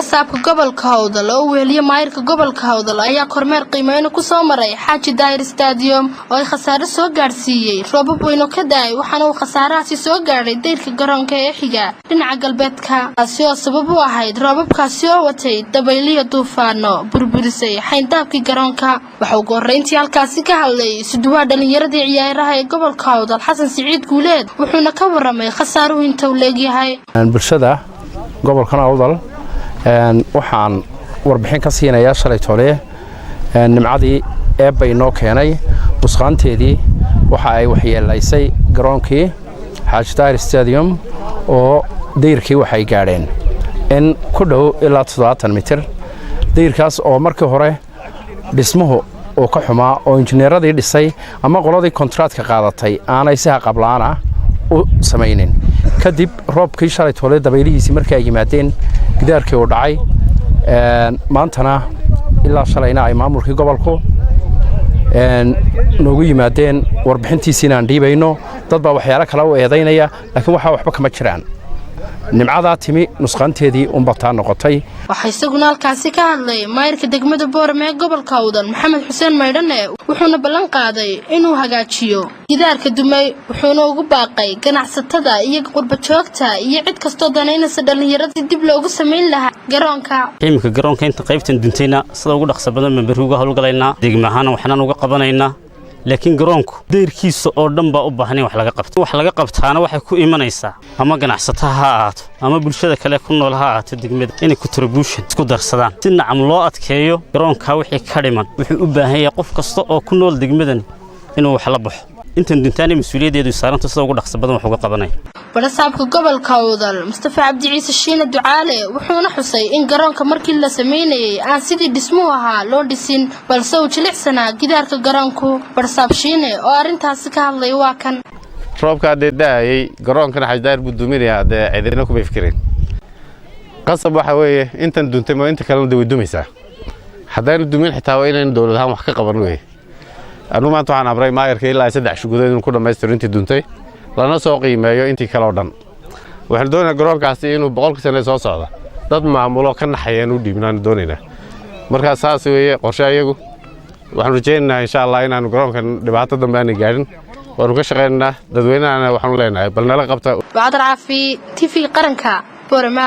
saabka gobolka Hawdal oo weliya maayirka gobolka Hawdal ayaa kormeer qiimeyn ku soo maray Xaaji Daahir Stadium oo ay khasaare soo gaarsiiyay roobab weyn oo ka daay waxaana uu khasaarahaasi soo gaaray deyrka garoonka ee xiga dhinaca galbeedka taasi oo sabab u ahayd roobabkaasi oo watay dabayliyo duufaano burburisay xayndaabkii garoonka waxa uu go'reyntii halkaasi ka hadlay sidoo dhalinyaradii ciyaaraha ee gobolka Hawdal Xasan Siciid Guuleed wuxuuna ka waramay khasaaruhu inta uu leeyahay bulshada gobolka Hawdal waxaan warbixin ka siinayaa shalay toole nimcadii eebay noo keenay busqaanteedii waxa ay waxyeelaysay garoonkii Xaaji Daahir Stadium oo deyrkii waxay gaadheen in ku dhow ilaa 70 mitir deyrkaas oo markii hore dhismuhu oo ka xumaa oo injineeradii dhisay ama qoladii kontraatka qaadatay aanay si qablaana u sameeyeen kadib roobkii shalay toole dabaylihiisii markii ay yimaadeen gidaarkii uu dhacay maantana ilaa shalayna ay maamulkii gobolku noogu yimaadeen warbixintiisina aan dhiibayno dad baa waxyaalo kale u eedaynaya laakiin waxa waxba kama jiraan nimcada timi nusqanteedii umbataa noqotay waxa isaguna halkaasi ka hadlay maayirka degmada Boorame ee gobolka Hawdal Maxamed Xuseen Maydhane wuxuuna ballan qaaday inuu hagaajiyo gidaarka dumay wuxuuna ugu baaqay ganacsatada iyo qurba joogta iyo cid kasto danaynaysa dhalinyarada dib loogu sameyn lahaa garoonka qiimka garoonka inta qaybtan duntayna sida ugu dhaqso badan memberuga hawlgalaynaa degmahaana waxaan uga qabanaynaa laakiin garoonku deyrkiisa oo dhan baa u baahan wax laga qabtaana waxay ku imanaysaa ama ganacsatada ha ahaato ama bulshada kale ku nool ha ahaato degmada inay contribution isku darsadaan si nacam loo adkeeyo garoonka wixii ka dhiman wuxuu u baahan yahay qof kasta oo ku nool degmadan inuu wax la baxo intan duntaana mas'uuliyadeedu saaran sida ugu dhaqso badan wax uga qabanay barasaabka gobolka Hawdal Mustafa Cabdi Ciise Shiina Ducaale wuxuuna xusay in garoonka markii la sameeyay aan sidii dhismuhu ahaa loo dhisin balse uu jilicsanaa gidaarka garoonku barasaab Shiine oo arintaasi ka hadlay waa kan roobka daayay garoonkana Xaaji Daahir buu duminaya cidina ku beefkireen qasab waxa weeye intan duntay ma inta kale way dumaysaa haddana dumin xitaa waa inaan dawladda wax ka qaban weeye anu maanta waxaan abray maayirka ilaa 3 shugudood inuu ku dhameystiro intii duntay lana soo qiimeeyo intii kale oo dhan waxaan doonayaa garoonkaasi inuu 100 sano soo socdo dad maamulo ka naxayeen u dhiibnaan doonaynaa marka saas weeye qorshe ayagu waxaan rajaynaynaa insha Allah inaan garoonkan dhibaato dambe aan gaarin waanu ka shaqeynaa dadweynaha waxaan leenahay bal nala qabta Badar Caafi TV qaranka Boorama